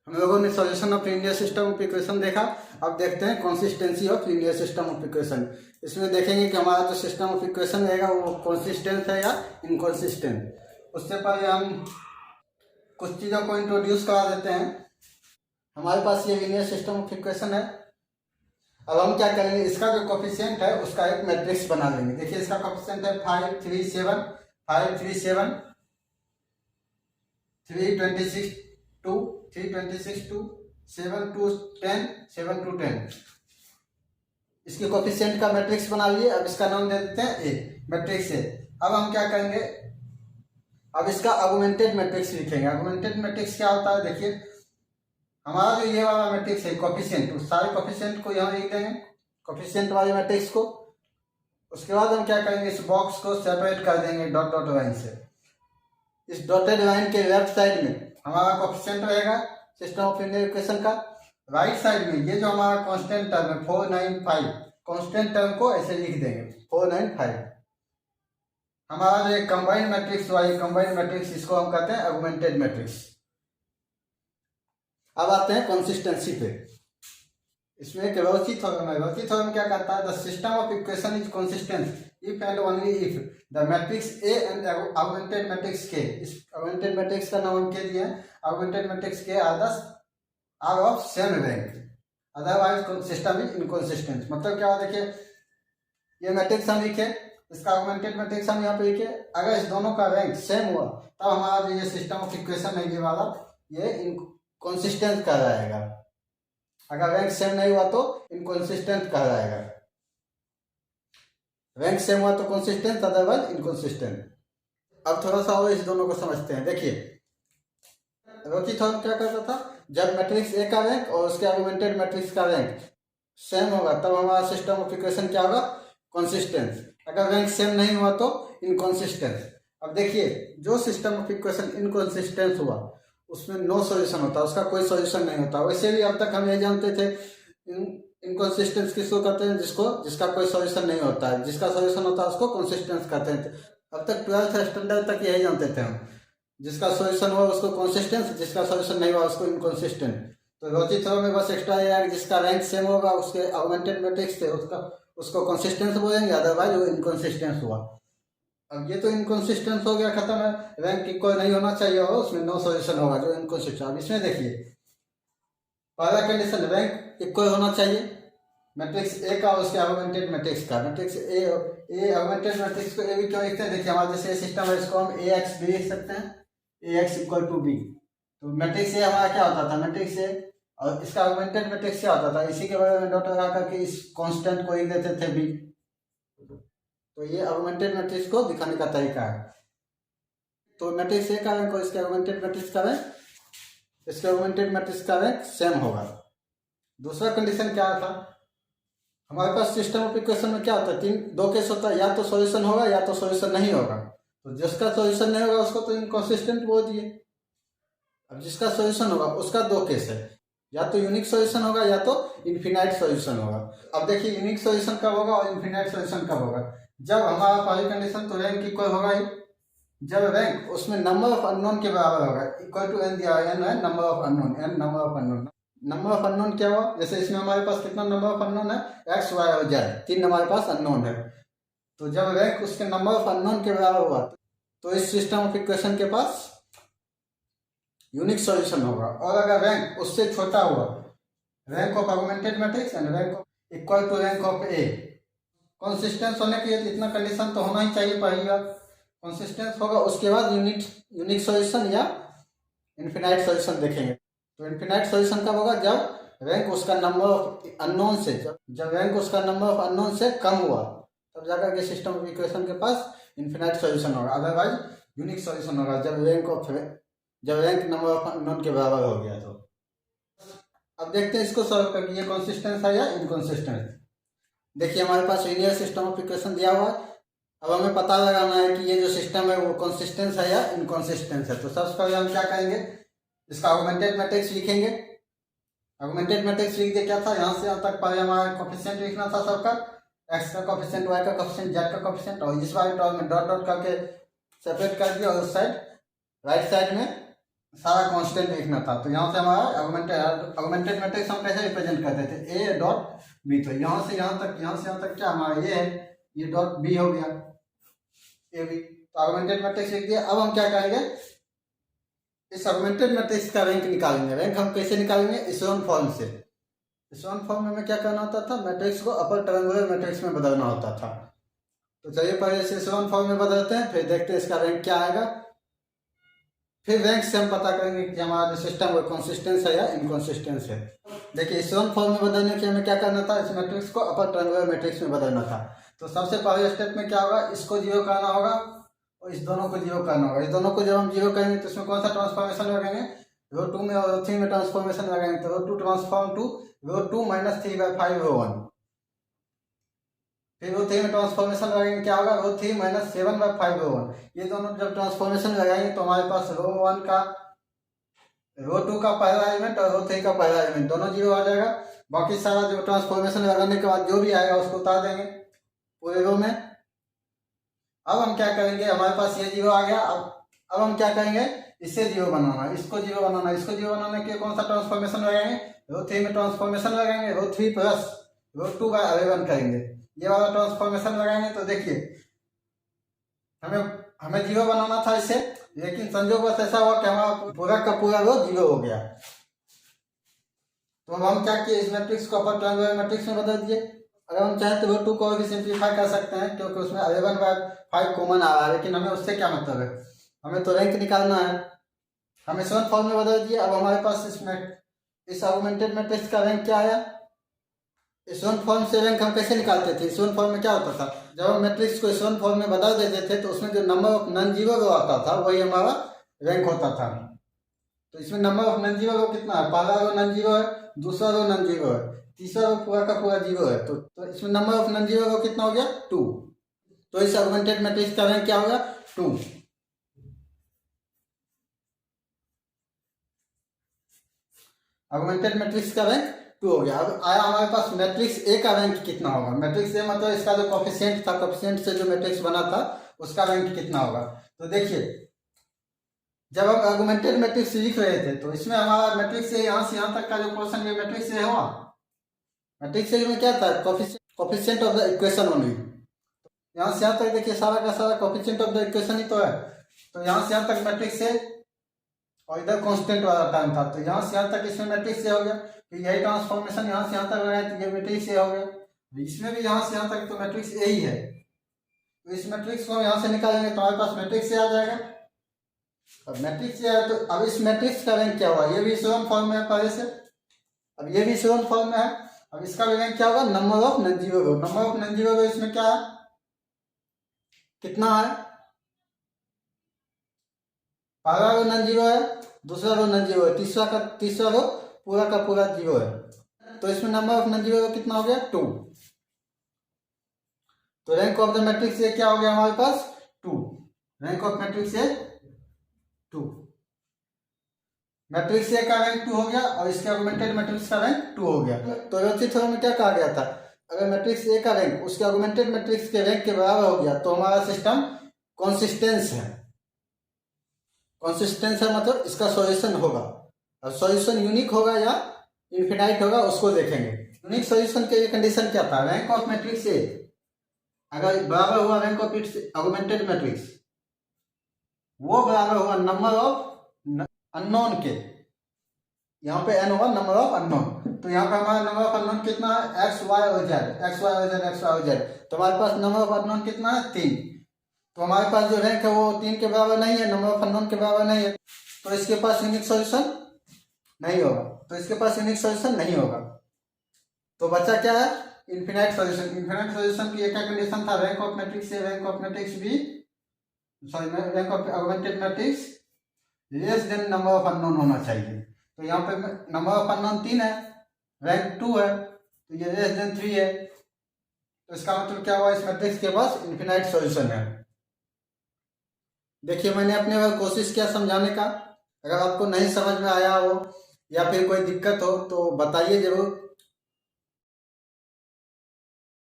हम लोगों ने solution of linear system of equation देखा। अब देखते हैं consistency of linear system of equation. इसमें देखेंगे कि हमारा जो सिस्टम ऑफ इक्वेशन रहेगा वो कंसिस्टेंट है या इनकंसिस्टेंट। उससे पहले हम कुछ चीज़ों को इंट्रोड्यूस करा देते हैं। हमारे पास ये लीनियर सिस्टम ऑफ इक्वेशन है। अब हम क्या करेंगे, इसका जो कोफिशिएंट है उसका एक मैट्रिक्स बना लेंगे। देखिए इसका कोफिशिएंट है 5 3 7 5 3 7 3 26 2 3 26 2 7 2 10 7 2 10। इसके कोफिशिएंट का मैट्रिक्स बना लिए। अब इसका नाम दे देते हैं ए, मैट्रिक्स ए। अब हम क्या करेंगे, अब इसका आर्गुमेंटेड मैट्रिक्स लिखेंगे। आर्गुमेंटेड मैट्रिक्स क्या होता है, देखिए हमारा जो ये वाला मैट्रिक्स है कोफिशिएंट, उस सारे कोफिशिएंट को यहाँ लिख देंगे, कोफिशिएंट वाले मैट्रिक्स को। उसके बाद हम क्या करेंगे, इस बॉक्स को सेपरेट कर देंगे डॉट डॉट लाइन से। इस डॉटेड लाइन के लेफ्ट साइड में हमारा कोफिशिएंट रहेगा सिस्टम ऑफ लीनियर इक्वेशन का। राइट साइड में ये जो हमारा कांस्टेंट टर्म है 495, कांस्टेंट टर्म को ऐसे लिख देंगे 495। हमारा जो कंबाइंड मैट्रिक्स हुआ, ये कंबाइंड मैट्रिक्स, इसको हम कहते हैं आर्गुमेंटेड मैट्रिक्स। अब आते हैं कंसिस्टेंसी पे। इसमें एक रोची थ्योरम है। रोची थ्योरम क्या कहता है, the system of equation is consistent if and only if the matrix A and augmented matrix के, इस आर्गुमेंटेड मैट्रिक्स का नाम हम के दिए हैं, आर्गुमेंटेड मैट्रिक्स के are of same rank, otherwise system is inconsistent. मतलब क्या हो, देखिए ये मैट्रिक्स हम लिखे, इसका आर्गुमेंटेड मैट्रिक्स हम यहाँ पे लिखे। अगर इस दोनों का रैंक सेम हुआ तब हमारा जो ये सिस्टम ऑफ इक्वेशन है ये वाला, ये इनकंसिस्टेंट कहलाएगा। अगर रैंक सेम नहीं हुआ तो इनकंसिस्टेंट कहलाएगा। रैंक सेम हुआ तो कंसिस्टेंट, अदरवाइज इनकंसिस्टेंट। अब थोड़ा सा और इस दोनों को समझते हैं। देखिए रोची थ्योरम क्या करता था, जब मैट्रिक्स ए का रैंक और उसके आर्गुमेंटेड मैट्रिक्स का रैंक सेम होगा तब हमारा सिस्टम ऑफ इक्वेशन क्या होगा, कंसिस्टेंट। अगर रैंक सेम नहीं हुआ तो इनकंसिस्टेंट। अब देखिए जो सिस्टम ऑफ इक्वेशन इनकंसिस्टेंट हुआ उसमें नो सॉल्यूशन होता, उसका कोई सॉल्यूशन नहीं होता। वैसे भी अब तक हम ये जानते थे इनकंसिस्टेंस किसको कहते हैं, जिसका कोई सॉल्यूशन नहीं होता है। जिसका सॉल्यूशन होता है उसको कंसिस्टेंस कहते हैं। अब तक 12th स्टैंडर्ड तक यही जानते थे हम, जिसका सॉल्यूशन हुआ उसको कंसिस्टेंस, जिसका सॉल्यूशन नहीं हुआ उसको इनकंसिस्टेंट। तो रोची थ्योरम में बस एक्स्ट्रा ये है, जिसका रैंक सेम होगा उसके आर्गुमेंटेड मैट्रिक्स से उसको कंसिस्टेंस बोलेंगे, अदरवाइज वो इनकंसिस्टेंस हुआ। अब ये तो इनकंसिस्टेंस हो गया, खत्म है। रैंक इक्वल नहीं होना चाहिए और उसमें नो सॉल्यूशन होगा जो इनकंसिस्टेंट। अब इसमें देखिए पहला कंडीशन, रैंक इक्वल होना चाहिए मैट्रिक्स ए का और उसके आर्गुमेंटेड मैट्रिक्स का। मैट्रिक्स ए आर्गुमेंटेड मैट्रिक्स को ए भी क्यों लिखते हैं, देखिए हमारा जैसे सिस्टम है इसको हम ए एक्स भी लिख सकते हैं, ए एक्स इक्वल टू बी। तो मैट्रिक्स ए हमारा क्या होता था, मैट्रिक्स ए और इसका आर्गुमेंटेड मैट्रिक्स क्या होता था, इसी के बारे में डॉट लगा करके इस कांस्टेंट को लिख देते थे बी। तो ये आर्गुमेंटेड मैट्रिक्स को दिखाने का तरीका है। तो मैट्रिक्स ए का रैंक और इसके आर्गुमेंटेड मैट्रिक्स का रैंक, इसके आर्गुमेंटेड मैट्रिक्स का रैंक सेम होगा। दूसरा कंडीशन क्या था, हमारे पास सिस्टम ऑफ इक्वेशन में क्या होता है, दो केस होता है, या तो सॉल्यूशन होगा या तो सॉल्यूशन नहीं होगा। तो जिसका सॉल्यूशन नहीं होगा उसको तो इनकंसिस्टेंट बोल दिए। अब जिसका सॉल्यूशन होगा उसका दो केस है, या तो यूनिक सॉल्यूशन होगा या तो इनफिनाइट सॉल्यूशन होगा। अब देखिए यूनिक सॉल्यूशन कब होगा और इनफिनाइट सॉल्यूशन कब होगा, जब हमारा पहली कंडीशन तो रैंक इक्वल होगा ही, जब रैंक उसमें नंबर ऑफ अननोन के बराबर होगा। इक्वल टू एन दिया है, एन है number of unknown, n number of unknown. Number of unknown क्या हुआ, जैसे इसमें हमारे पास कितना नंबर ऑफ अननोन है, एक्स वाई और जेड, तीन हमारे पास अननोन है। तो जब रैंक उसके नंबर ऑफ अननोन के बराबर हुआ तो इस सिस्टम ऑफ इक्वेशन के पास यूनिक सॉल्यूशन होगा। और अगर रैंक उससे छोटा हुआ, rank of augmented matrix and rank of equal to rank of A, consistence होने के लिए इतना कंडीशन तो होना ही चाहिए। पहली बार कंसिस्टेंस होगा, उसके बाद यूनिक सॉल्यूशन या इनफिनाइट सॉल्यूशन देखेंगे। तो इनफिनाइट सॉल्यूशन कब होगा, जब रैंक उसका नंबर ऑफ अननोन से, जब रैंक उसका नंबर ऑफ अननोन से कम हुआ तब जाकर के सिस्टम ऑफ इक्वेशन के पास इनफिनाइट सॉल्यूशन होगा, अदरवाइज यूनिक सॉल्यूशन होगा जब रैंक नंबर ऑफ अननोन के बराबर हो गया। तो अब देखते हैं इसको सॉल्व करके, ये कंसिस्टेंस है या इनकंसिस्टेंट। देखिए हमारे पास लीनियर सिस्टम ऑफ इक्वेशन दिया हुआ है। अब हमें पता लगाना है कि ये जो सिस्टम है वो कंसिस्टेंस है या इनकंसिस्टेंस है। तो सबसे पहले हम क्या करेंगे, इसका आर्गुमेंटेड मैट्रिक्स लिखेंगे। आर्गुमेंटेड मैट्रिक्स लिख दे क्या था, यहाँ से यहाँ तक पहले हमारा कोफिशिएंट लिखना था सबका, एक्स का कोफिशिएंट, वाई का कोफिशिएंट, जेड का कोफिशिएंट, और इस वाले टर्म में डॉट डॉट करके सेपरेट कर दिया। और उस साइड राइट साइड में सारा कांस्टेंट लिखना था। तो यहाँ से हमारा ऑगमेंटेड मैट्रिक्स हम कैसे रिप्रेजेंट करते थे, ए डॉट बी। तो यहाँ से यहाँ तक, यहाँ से यहाँ तक क्या हमारा ये है, ये डॉट बी हो गया, ए बी। तो ऑगमेंटेड मैट्रिक्स लिख दिया। अब हम क्या करेंगे, इस ऑगमेंटेड मैट्रिक्स का रैंक निकालेंगे। रैंक हम कैसे निकालेंगे, इशेलॉन फॉर्म से। इशेलॉन फॉर्म में हमें क्या करना होता था, मैट्रिक्स को अपर ट्रायंगुलर मैट्रिक्स में बदलना होता था। तो चलिए पहले इसे इशेलॉन फॉर्म में बदलते हैं, फिर देखते हैं इसका रैंक क्या आएगा। फिर रैंक से हम पता करेंगे कि हमारा जो सिस्टम वो कंसिस्टेंस है या इनकंसिस्टेंस है। देखिए इशेलॉन फॉर्म में बदलने के हमें क्या करना था, इस मैट्रिक्स को अपर ट्रायंगुलर मैट्रिक्स में बदलना था। तो सबसे पहले स्टेप में क्या होगा, इसको जीरो करना होगा और इस दोनों को जीरो करना होगा। इस दोनों को जब हम जीरो करेंगे तो इसमें कौन सा ट्रांसफॉर्मेशन लगाएंगे, रो 2 में और रो 3 में ट्रांसफॉर्मेशन लगाएंगे। तो रो 2 ट्रांसफॉर्म टू रो 2 माइनस 3/5 रो 1। फिर रो 3 में ट्रांसफॉर्मेशन लगाएंगे, क्या होगा, रो 3 माइनस 7/5 रो 1। ये दोनों जब ट्रांसफॉर्मेशन लगाएंगे तो हमारे पास रो 1 का, रो 2 का पहला एलिमेंट और रो 3 का पहला एलिमेंट दोनों जीरो आ जाएगा। बाकी सारा जो ट्रांसफॉर्मेशन लगाने के बाद जो भी आएगा उसको उतार देंगे पूरे रो में। अब हम क्या करेंगे, हमारे पास ये जीरो आ गया। अब हम क्या करेंगे, इससे जीरो बनाना, इसको जीरो बनाना। इसको जीरो बनाने के कौन सा ट्रांसफॉर्मेशन लगाएंगे, रो 3 में ट्रांसफॉर्मेशन लगाएंगे, रो 3 प्लस रो 2/11 करेंगे, ये वाला ट्रांसफॉर्मेशन लगाएंगे। तो देखिए हमें जीरो बनाना था इसे, लेकिन संजोगवश ऐसा हुआ कि हमारा पूरा का पूरा रो जीरो हो गया। तो अब हम क्या किए, इस मैट्रिक्स को अपर ट्रायंगुलर मैट्रिक्स में बदल दिए। अगर हम चाहें तो रो 2 को भी सिंप्लीफाई कर सकते हैं, क्योंकि उसमें 11/5 कॉमन आ रहा है। लेकिन हमें उससे क्या मतलब है, हमें तो रैंक निकालना है। हम इस फॉर्म में बदल दिए। अब हमारे पास इस ऑगमेंटेड मैट्रिक्स का रैंक क्या आया। इशेलॉन फॉर्म से रैंक हम कैसे निकालते थे, इशेलॉन फॉर्म में क्या होता था, जब हम मैट्रिक्स को इशेलॉन फॉर्म में बदल देते थे तो उसमें जो नंबर ऑफ नॉन जीरो रो आता था वही हमारा रैंक होता था। तो इसमें नंबर ऑफ नॉन जीरो रो कितना है, पहला रो नॉन जीरो है, दूसरा रो नॉन जीरो है, तीसरा रो पूरा का पूरा जीरो है। तो इसमें नंबर ऑफ नॉन जीरो रो कितना हो गया, 2। तो इस ऑगमेंटेड मैट्रिक्स का रैंक क्या होगा, 2। ऑगमेंटेड मैट्रिक्स का रैंक 2 हो गया। अब आया हमारे पास मैट्रिक्स ए का रैंक कितना होगा। मैट्रिक्स ए मतलब इसका जो कोफिशिएंट था, कोफिशिएंट से जो मैट्रिक्स बना था उसका रैंक कितना होगा। तो देखिए जब हम आर्गुमेंटेड मैट्रिक्स लिख रहे थे तो इसमें हमारा मैट्रिक्स से यहाँ से यहाँ तक का जो पोर्शन ये मैट्रिक्स से हुआ, मैट्रिक्स से में क्या था, coefficient of the equation only. यहाँ से यहाँ तक देखिए सारा का सारा कोफिशिएंट ऑफ द इक्वेशन ही तो है। तो यहाँ से यहाँ तक मैट्रिक्स से और इधर कांस्टेंट वाला टाइम था। तो यहाँ से यहाँ तक इसमें मैट्रिक्स से हो गया। तो यही ट्रांसफॉर्मेशन यहाँ से यहाँ तक लगाए तो ये मैट्रिक्स से हो गया। इसमें भी यहाँ से यहाँ तक तो मैट्रिक्स ए ही है। तो इस मैट्रिक्स को हम यहाँ से निकालेंगे तो हमारे पास मैट्रिक्स से आ जाएगा। अब मैट्रिक्स से आया तो अब इस मैट्रिक्स का रैंक क्या हुआ, ये भी इशेलॉन फॉर्म में है पहले से, अब ये भी इशेलॉन फॉर्म में है। अब इसका भी रैंक क्या होगा, number of non zero row. Number of non zero row इसमें क्या है, कितना है, पहला रो नॉन जीरो है, दूसरा रो नॉन जीरो है, तीसरा रो पूरा का पूरा जीरो है। तो इसमें नंबर ऑफ नॉन जीरो रो कितना हो गया, 2। तो रैंक ऑफ द मैट्रिक्स ये क्या हो गया हमारे पास, 2। रैंक ऑफ मैट्रिक्स ये 2। मैट्रिक्स ए का रैंक 2 हो गया और इसके ऑगमेंटेड मैट्रिक्स का रैंक 2 हो गया। तो व्यवस्थित थ्योरम में क्या कहा गया था, अगर मैट्रिक्स ए का रैंक उसके ऑगमेंटेड मैट्रिक्स के रैंक के बराबर हो गया तो हमारा सिस्टम कंसिस्टेंस है। कंसिस्टेंस है मतलब इसका सॉल्यूशन होगा। अब सॉल्यूशन यूनिक होगा या इनफिनाइट होगा उसको देखेंगे। यूनिक सॉल्यूशन के लिए कंडीशन क्या था, रैंक ऑफ मैट्रिक्स ए अगर बराबर हुआ rank of its augmented matrix, वो बराबर हुआ नंबर ऑफ अननोन के। यहाँ पे n होगा नंबर ऑफ अननोन। तो यहाँ पे हमारा नंबर ऑफ अननोन कितना है, एक्स वाई और जेड, एक्स वाई और जेड, एक्स वाई और जेड। तो हमारे पास नंबर ऑफ अननोन कितना है, 3। तो हमारे पास जो रैंक है वो 3 के बराबर नहीं है, नंबर ऑफ अननोन के बराबर नहीं है। तो इसके पास यूनिक सॉल्यूशन नहीं होगा। तो इसके पास यूनिक सॉल्यूशन नहीं होगा। तो बचा क्या है, इनफिनाइट सॉल्यूशन। इनफिनाइट सॉल्यूशन की एक कंडीशन था, rank of matrix A, rank of matrix B, sorry rank of augmented matrix less than number of unknown होना चाहिए। तो यहाँ पे नंबर ऑफ अननोन 3 है, रैंक 2 है, तो ये लेस देन 3 है। तो इसका मतलब क्या हुआ, इस मैट्रिक्स के पास इनफिनाइट सॉल्यूशन है। देखिए मैंने अपने बार कोशिश किया समझाने का। अगर आपको नहीं समझ में आया हो या फिर कोई दिक्कत हो तो बताइए जरूर।